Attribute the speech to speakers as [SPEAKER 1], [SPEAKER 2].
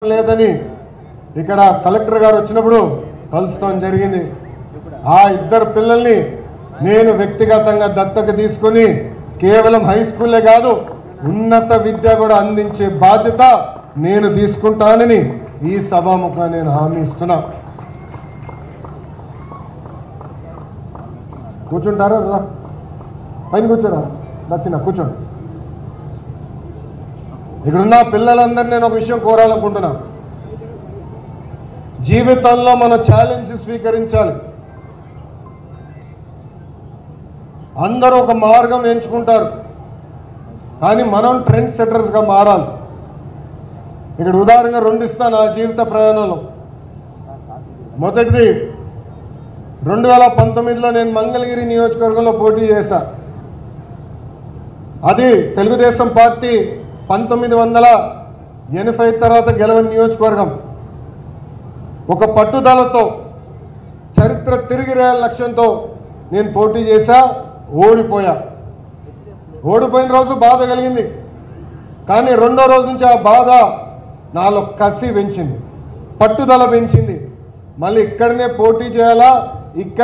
[SPEAKER 1] లేదని ఇక్కడ కలెక్టర్ గారు వచ్చినప్పుడు కలుసుకోవడం జరిగింది. ఆ ఇద్దరు పిల్లల్ని నేను వ్యక్తిగతంగా దత్తత తీసుకొని కేవలం హై స్కూలే కాదు ఉన్నత విద్య కూడా అందించే బాధ్యత నేను తీసుకుంటానని ఈ సభాముఖంగా నేను హామీ ఇస్తున్నా. కూర్చుంటారా రా, పైన కూర్చోరా, నచ్చిన కూర్చోండి. ఇక్కడున్న పిల్లలందరినీ నేను ఒక విషయం కోరాలనుకుంటున్నా. జీవితంలో మనం ఛాలెంజ్ స్వీకరించాలి. అందరూ ఒక మార్గం ఎంచుకుంటారు, కానీ మనం ట్రెండ్ సెట్టర్స్గా మారాలి. ఇక్కడ ఉదాహరణగా రెండు ఇస్తాను నా జీవిత ప్రయాణంలో. మొదటిది 2019లో నేను మంగళగిరి నియోజకవర్గంలో పోటీ చేశా. అది తెలుగుదేశం పార్టీ 1980 తర్వాత గెలవని నియోజకవర్గం. ఒక పట్టుదలతో చరిత్ర తిరిగి రాయాల లక్ష్యంతో నేను పోటీ చేశా, ఓడిపోయా. ఓడిపోయిన రోజు బాధ కలిగింది, కానీ రెండో రోజు నుంచి ఆ బాధ నాలో కసి పెంచింది, పట్టుదల పెంచింది. మళ్ళీ ఇక్కడనే పోటీ చేయాలా, ఇక్కడ